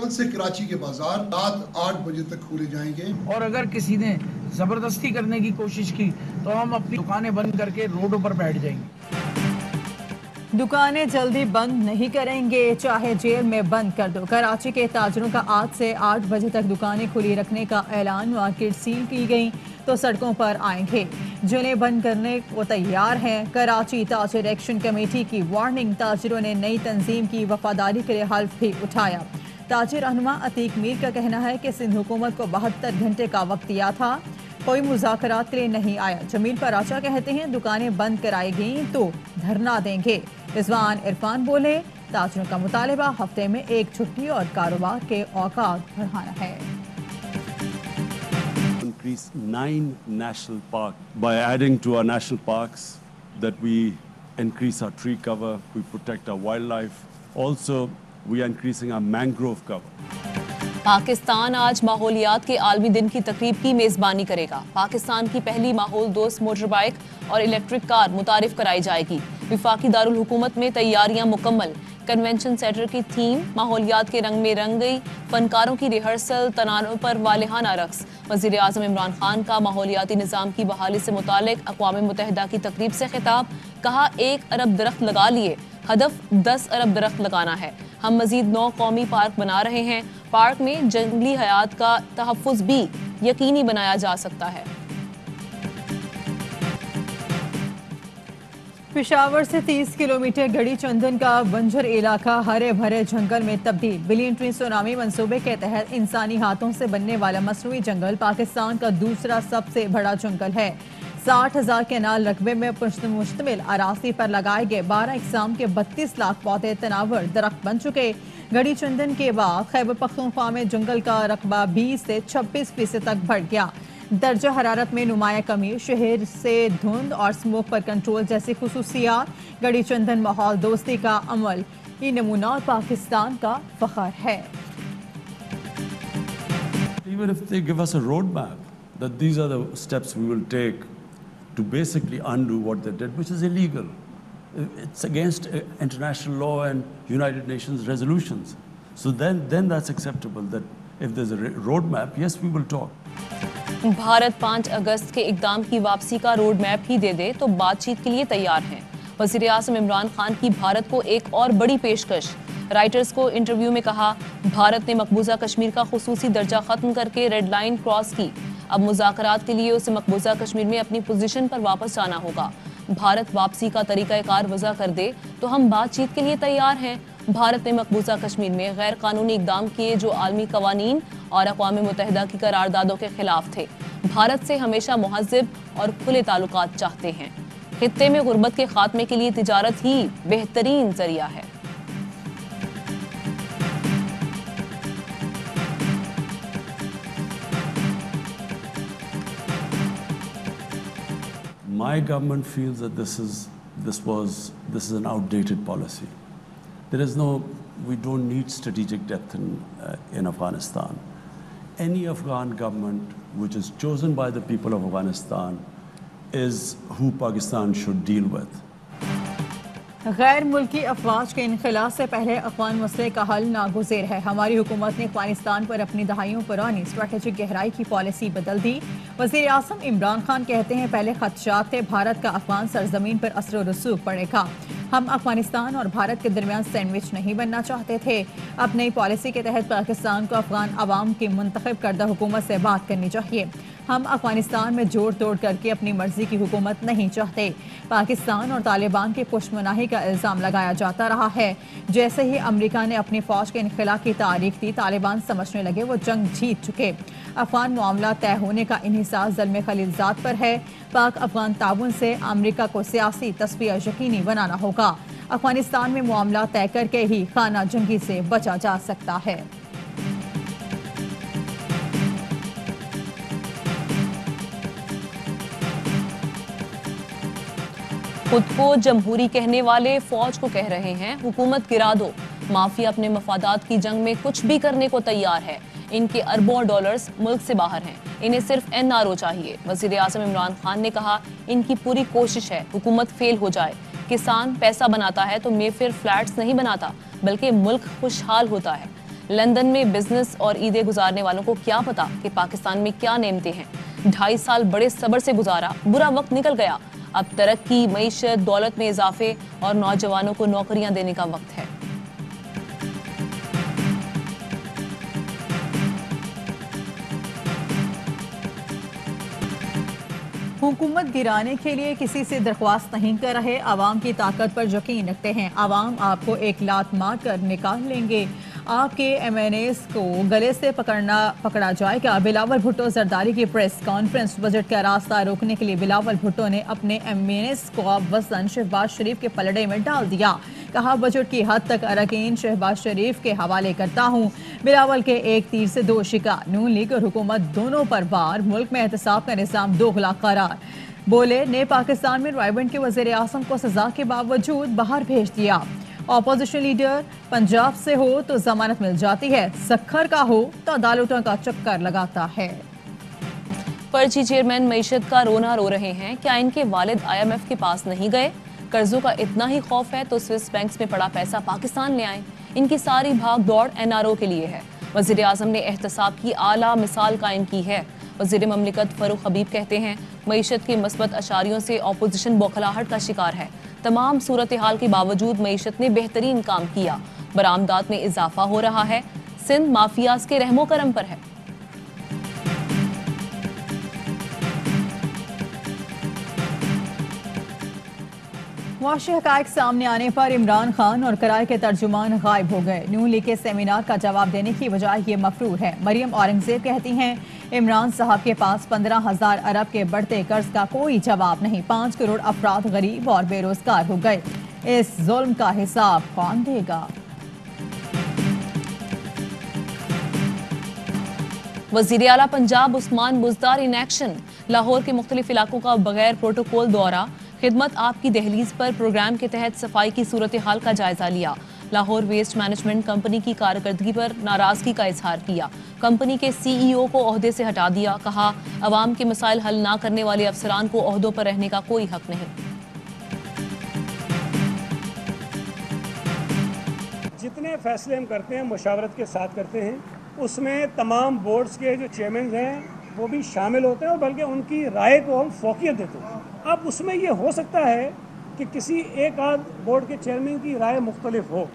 कल से कराची के बाजार रात 8 बजे तक खोले जाएंगे और अगर किसी ने जबरदस्ती करने की कोशिश की तो हम अपनी दुकानें बंद करके रोडों पर बैठ जाएंगे। दुकानें जल्दी बंद नहीं करेंगे, चाहे जेल में बंद कर दो। कराची के ताजरों का आज से 8 बजे तक दुकानें खुली रखने का ऐलान। मार्केट सील की गई तो सड़कों पर आएंगे। जिन्हें बंद करने को तैयार हैं। कराची ताजिर एक्शन कमेटी की वार्निंग। ताजिरों ने नई तंजीम की वफादारी के लिए हल्फ भी उठाया। ताजिर रहनुमा अतीक मीर का कहना है कि सिंध हुकूमत को 72 घंटे का वक्त दिया था, कोई मुज़ाकरात के लिए नहीं आया। जमील पराचा कहते हैं दुकानें बंद कराएगी तो धरना देंगे। रिजवान इरफान बोले ताजिरों का मुतालिबा हफ्ते में 1 छुट्टी और कारोबार के औकात बढ़ाना है। Increase 9 national parks by adding to our national parks that we increase our tree cover, we protect our wildlife. Also, we are increasing our mangrove cover. Pakistan आज माहौलियात के आलमी दिन की तकरीब की मेज़बानी करेगा। पाकिस्तान की पहली माहौल दोस्त मोटर बाइक और इलेक्ट्रिक कार मुतारिफ कराई जाएगी। विफाकी दारुल हुकूमत में तैयारियां मुकम्मल। कन्वेंशन सेंटर की थीम माहौलियात के रंग में रंग गई। फनकारों की रिहर्सल, तनाज़ों पर वालिहाना रक्स। वज़ीर आज़म इमरान खान का माहौलियाती निज़ाम की बहाली से मुतालिक अक़वाम मुत्तहिदा की तकरीब से खिताब। कहा 1 अरब दरख्त लगा लिए, हदफ 10 अरब दरख्त लगाना है। हम मज़ीद 9 कौमी पार्क बना रहे हैं। पार्क में जंगली हयात का तहफ़्फ़ुज़ भी यकीनी बनाया जा सकता है। पेशावर से 30 किलोमीटर गड़ी चंदन का बंजर इलाका हरे भरे जंगल में तब्दील। बिलियन ट्री सुनामी मंसूबे के तहत इंसानी हाथों से बनने वाला मसनूई जंगल पाकिस्तान का दूसरा सबसे बड़ा जंगल है। 60,000 केनाल रकबे में मुश्तमिल अरासी पर लगाए गए 12 इकसाम के 32 लाख पौधे तनावर दरख्त बन चुके। गड़ी चंदन के बाद खैबर पख्तूनख्वा में जंगल का रकबा 20 से 26% तक बढ़ गया। दर्जा हरारत में नुमाया कमी, शहर से धुंध और स्मोक पर कंट्रोल जैसी खुसूसियात। गड़ी चंदन माहौल दोस्ती का अमल ये नमूना और पाकिस्तान का फख्र है। Even if they give us a roadmap that these are the steps we will take to basically undo what they did, which is illegal. It's against international law and United Nations resolutions. So then that's acceptable, that if there's a roadmap, yes, we will talk. Bharat 5 अगस्त के इक़दाम की वापसी का road map ही दे दे तो बातचीत के लिए तैयार हैं। वज़ीर आज़म इमरान खान की भारत को एक और बड़ी पेशकश। राइटर्स को इंटरव्यू में कहा भारत ने मकबूजा कश्मीर का खुसूसी दर्जा ख़त्म करके रेड लाइन क्रॉस की। अब मुज़ाकरात के लिए उसे मकबूजा कश्मीर में अपनी पोजीशन पर वापस जाना होगा। भारत वापसी का तरीक़ाकार वज़ा कर दे तो हम बातचीत के लिए तैयार हैं। भारत ने मकबूजा कश्मीर में गैर कानूनी इक़दाम किए जो आलमी कवानीन और अक़वाम मुत्तहिदा की करारदादों के खिलाफ थे। भारत से हमेशा मुहज़्ज़ब और खुले ताल्लुकात चाहते हैं। खित्ते में गुर्बत के खात्मे के लिए तिजारत ही बेहतरीन ज़रिया है। My government feels that this is an outdated policy. We don't need strategic depth in Afghanistan. Any Afghan government which is chosen by the people of Afghanistan is who Pakistan should deal with. गैर मुल्की अफवाज के इनखिला से पहले अफगान मसले का हल नागुज़ेर है। हमारी हुकूमत ने अफगानिस्तान पर अपनी दहाइयों पुरानी स्ट्रेटेजिक गहराई की पॉलिसी बदल दी। वज़ीर आज़म इमरान खान कहते हैं पहले खदशात थे भारत का अफगान सरजमीन पर असर व रसूख पड़ेगा। हम अफगानिस्तान और भारत के दरमियान सैंडविच नहीं बनना चाहते थे। अब नई पॉलिसी के तहत पाकिस्तान को अफगान अवाम की मुंतखब करदा हुकूमत से बात करनी चाहिए। हम अफगानिस्तान में जोड़ तोड़ करके अपनी मर्जी की हुकूमत नहीं चाहते। पाकिस्तान और तालिबान के पुशमनाही का इल्ज़ाम लगाया जाता रहा है। जैसे ही अमेरिका ने अपनी फ़ौज के इनखिला की तारीख दी तालिबान समझने लगे वो जंग जीत चुके। अफगान मामला तय होने का इन्हिसार ज़ल्म खलीलज़ाद पर है। पाक अफगान ताउन से अमेरिका को सियासी तस्वीर यकीनी बनाना होगा। अफगानिस्तान में मामला तय करके ही खाना जंगी से बचा जा सकता है। खुद को जमहूरी कहने वाले फौज को कह रहे हैं हुकूमत गिरा दो। माफिया अपने मफादात की जंग में कुछ भी करने को तैयार है। इनके अरबों डॉलर्स मुल्क से बाहर हैं। इन्हें सिर्फ एनआरओ चाहिए। वज़ीर आज़म इमरान खान ने कहा इनकी पूरी कोशिश है हुकूमत फेल हो जाए। किसान पैसा बनाता है तो मेफेयर फ्लैट्स नहीं बनाता बल्कि मुल्क खुशहाल होता है। लंदन में बिजनेस और ईदें गुजारने वालों को क्या पता कि पाकिस्तान में क्या नेमतें हैं। 2.5 साल बड़े सब्र से गुजारा, बुरा वक्त निकल गया। अब तरक्की, मईशत, दौलत में इजाफे और नौजवानों को नौकरियां देने का वक्त है। हुकूमत गिराने के लिए किसी से दरख्वास्त नहीं कर रहे, आवाम की ताकत पर यकीन रखते हैं। आवाम आपको एक लात मार कर निकाल लेंगे। आपके MNAs को गले से पकड़ा जाएगा। बिलावल भुट्टो जरदारी की प्रेस कॉन्फ्रेंस। बजट का रास्ता रोकने के लिए बिलावल भुट्टो ने अपने MNAs को वज़न शहबाज शरीफ के पलड़े में डाल दिया। कहा, बजट की हद तक अरकान शहबाज शरीफ के हवाले करता हूँ। बिलावल के एक तीर से दो शिकार, नून लीग और हुकूमत दोनों पर वार। मुल्क में एहतसाब का निज़ाम दोगला करार। बोले, ने पाकिस्तान में रायबंद के वज़ीर आज़म को सजा के बावजूद बाहर भेज दिया। ऑपोजिशन लीडर पंजाब से हो तो जमानत मिल जाती है, सक्खर का हो तो अदालतों का चक्कर लगाता है। पर्ची चेयरमैन मईशत का रोना रो रहे हैं। क्या इनके वालिद IMF के पास नहीं गए? कर्जों का इतना ही खौफ है तो स्विस बैंक्स में पड़ा पैसा पाकिस्तान ले आए। इनकी सारी भाग दौड़ NRO के लिए है। वज़ीर आज़म ने एहतसाब की आला मिसाल कायम की है। वज़ीर ममलिकत फरूख हबीब कहते हैं, मईशत के मस्बत अशारियों से ऑपोजिशन बौखलाहट का शिकार है। तमाम सूरत हाल के बावजूद मईशत ने बेहतरीन काम किया। बरामदात में इजाफा हो रहा है। सिंध माफियाज के रहमो करम पर है। मुआशी हक़ाइक़ सामने आने पर इमरान खान और कराए के तर्जुमान गायब हो गए। नून लीग के सेमिनार का जवाब देने की बजाय ये मफरूर है। मरियम औरंगजेब कहती हैं, इमरान साहब के पास 15,000 अरब के बढ़ते कर्ज का कोई जवाब नहीं। 5 करोड़ अफराद गरीब और बेरोजगार हो गए। इस जुल्म का हिसाब कौन देगा? वज़ीर आला पंजाब उस्मान बुज़दार इन एक्शन। लाहौर के मुख्तलिफ इलाकों का बगैर प्रोटोकॉल दौरा। खिदमत आपकी दहलीज पर प्रोग्राम के तहत सफाई की सूरत हाल का जायजा लिया। लाहौर वेस्ट मैनेजमेंट कंपनी की कारकर्दगी पर नाराजगी का इजहार किया। कंपनी के CEO को ओहदे से हटा दिया। कहा, अवाम के मसाइल हल ना करने वाले अफसरान को ओहदों पर रहने का कोई हक नहीं। जितने फैसले हम करते हैं मुशावरत के साथ करते हैं। उसमें तमाम बोर्ड्स के जो चेयरमैन हैं वो भी शामिल होते हैं और बल्कि उनकी राय को हम फोकियत देते हैं। अब उसमें ये हो सकता है कि किसी एक आध बोर्ड के चेयरमैन की राय मुख्तलिफ हो।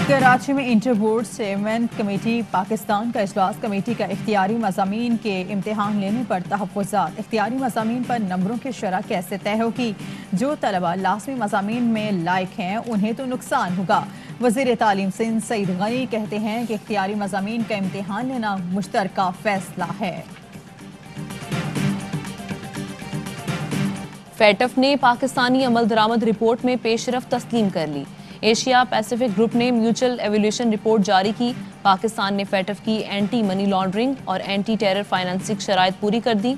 कराची में inter board chairman committee Pakistan का इजलास। कमेटी का इख्तियारी मज़ामीन के इम्तिहान लेने पर तहफ़्फ़ुज़ात। इख्तियारी मज़ामीन पर नंबरों की शरह कैसे तय होगी? जो तलबा लाज़मी मज़ामीन में लायक हैं उन्हें तो नुकसान होगा। वज़ीर तालीम सिंध सईद गनी कहते हैं कि इख्तियारी मज़ामीन का इम्तिहान लेना मुश्तरका फैसला है। फेटफ ने पाकिस्तानी अमल दरामद रिपोर्ट में पेशरफ्त तस्लीम कर ली। एशिया पैसिफिक ग्रुप ने म्यूचुअल एवल्यूशन रिपोर्ट जारी की। पाकिस्तान ने फेटफ की एंटी मनी लॉन्ड्रिंग और एंटी टेरर फाइनेंसिंग शराइत पूरी कर दी।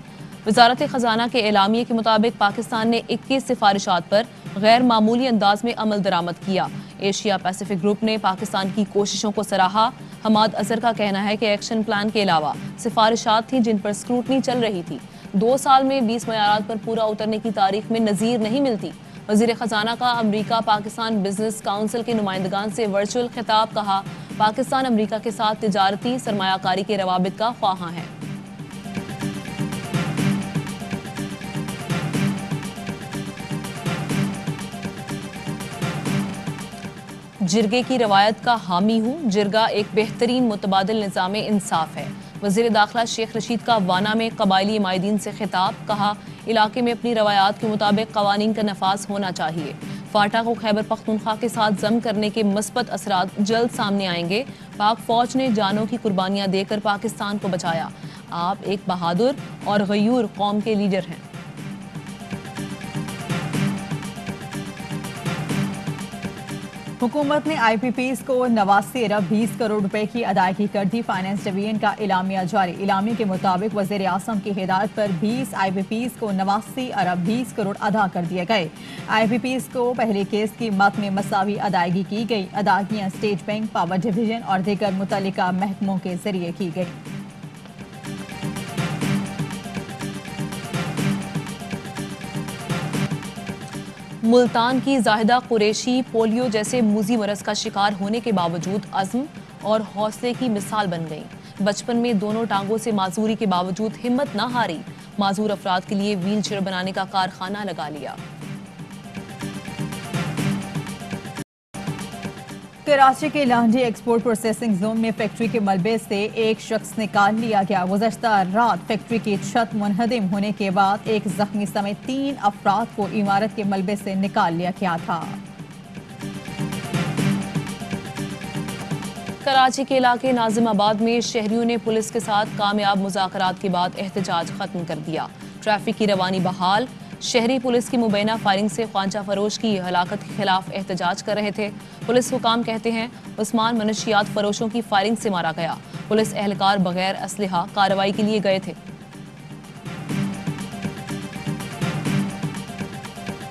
वजारत खजाना के एलामिये के मुताबिक पाकिस्तान ने 21 सिफारिशात पर गैर मामूली अंदाज में अमल दरामद किया। एशिया पैसिफिक ग्रुप ने पाकिस्तान की कोशिशों को सराहा। हमाद अजहर का कहना है कि एक्शन प्लान के अलावा सिफारिशात थी जिन पर स्क्रूटनी चल रही थी। 2 साल में 20 मयारात पर पूरा उतरने की तारीख में नज़ीर नहीं मिलती। वज़ीर ख़जाना का अमरीका पाकिस्तान बिजनेस काउंसिल के नुमाइंदगान से वर्चुअल खिताब। कहा, पाकिस्तान अमरीका के साथ तिजारती सरमायाकारी के रवाबित का ख्वाहां है। जिरगे की रवायत का हामी हूँ। जिरगा एक बेहतरीन मुतबादिल निज़ाम इंसाफ है। वज़ीर दाखिला शेख रशीद का वाना में कबायली माहिदीन से खिताब। कहा, इलाके में अपनी रवायात के मुताबिक कवानीन का नफाज होना चाहिए। फाटा को खैबर पख्तूनख्वा के साथ जम करने के मस्बत असरात जल्द सामने आएंगे। पाक फौज ने जानों की कुर्बानियाँ देकर पाकिस्तान को बचाया। आप एक बहादुर और गयूर कौम के लीडर हैं। हुकूमत ने IPPs को 89 अरब 20 करोड़ रुपए की अदायगी कर दी। फाइनेंस डिवीजन का इलामिया जारी। इलामी के मुताबिक वज़ीर आज़म की हिदायत पर 20 IPPs को 89 अरब 20 करोड़ अदा कर दिए गए। IPPs को पहले केस की मद में मसावी अदायगी की गई। अदायगियाँ स्टेट बैंक, पावर डिवीजन और दीगर मुतल्लिका महकमों के जरिए की गई। मुल्तान की जाहिदा कुरैशी पोलियो जैसे मूजी मरज का शिकार होने के बावजूद अज़्म और हौसले की मिसाल बन गईं। बचपन में दोनों टांगों से माजूरी के बावजूद हिम्मत न हारी, माजूर अफराद के लिए व्हील चेयर बनाने का कारखाना लगा लिया। कराची के लाहंडी एक्सपोर्ट प्रोसेसिंग जोन में फैक्ट्री के मलबे से एक शख्स निकाल लिया गया। गुज़श्ता रात फैक्ट्री की छत मुनहदिम होने के बाद एक जख्मी समेत 3 अफराद को इमारत के मलबे से निकाल लिया गया था। कराची के इलाके नाजिमाबाद में शहरियों ने पुलिस के साथ कामयाब मुज़ाकरात के बाद एहतजाज खत्म कर दिया। ट्रैफिक की रवानी बहाल। शहरी पुलिस की मुबैना फायरिंग से ख्वाजा फरोश की हलाकत के खिलाफ एहतजाज कर रहे थे। पुलिस हुकाम कहते हैं उस्मान मनशियात फरोशों की फायरिंग से मारा गया। पुलिस एहलकार बगैर असलहा कार्रवाई के लिए गए थे।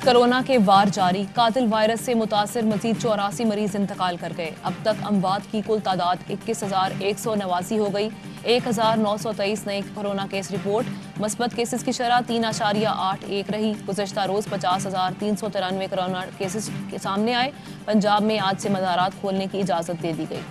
कोरोना के वार जारी। कातिल वायरस से मुतासिर मजीद 84 मरीज इंतकाल कर गए। अब तक अमवात की कुल तादाद 21,189 हो गई। 1,923 नए कोरोना केस रिपोर्ट। मस्बत केसेस की शरह 3.81 रही। गुज़श्ता रोज 50,393 कोरोना केसेस के सामने आए। पंजाब में आज से मज़ारात खोलने की इजाज़त दे दी गई।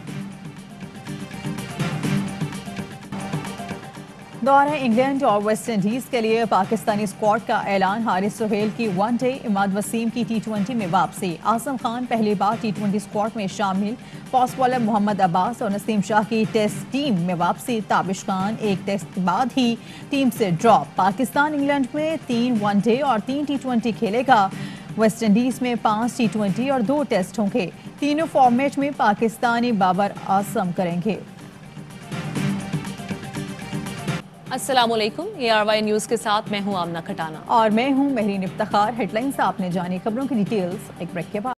दौरे इंग्लैंड और वेस्ट इंडीज के लिए पाकिस्तानी स्क्वाड का ऐलान। हारिस सुहेल की वनडे, इमाद वसीम की T20 में वापसी। आजम खान पहली बार T20 स्क्वाड में शामिल। फास्ट बॉलर मोहम्मद अब्बास और नसीम शाह की टेस्ट टीम में वापसी। ताबिश खान एक टेस्ट के बाद ही टीम से ड्रॉप। पाकिस्तान इंग्लैंड में 3 वनडे और 3 T20 खेलेगा। वेस्ट इंडीज में 5 T20 और 2 टेस्ट होंगे। तीनों फॉर्मेट में पाकिस्तानी बाबर आजम करेंगे। अस्सलामुअलैकुम, ARY न्यूज़ के साथ मैं हूं आमना खटाना और मैं हूं महरीन इफ्तिखार। हेडलाइंस आपने जानी, खबरों की डिटेल्स एक ब्रेक के बाद।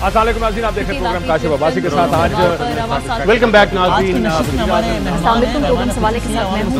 अस्सलाम वालेकुम नाज़रीन, आप देख रहे हैं प्रोग्राम काशिफ अब्बासी के साथ। आज वेलकम बैक नाज़रीन। सवाल के साथ मैं हूं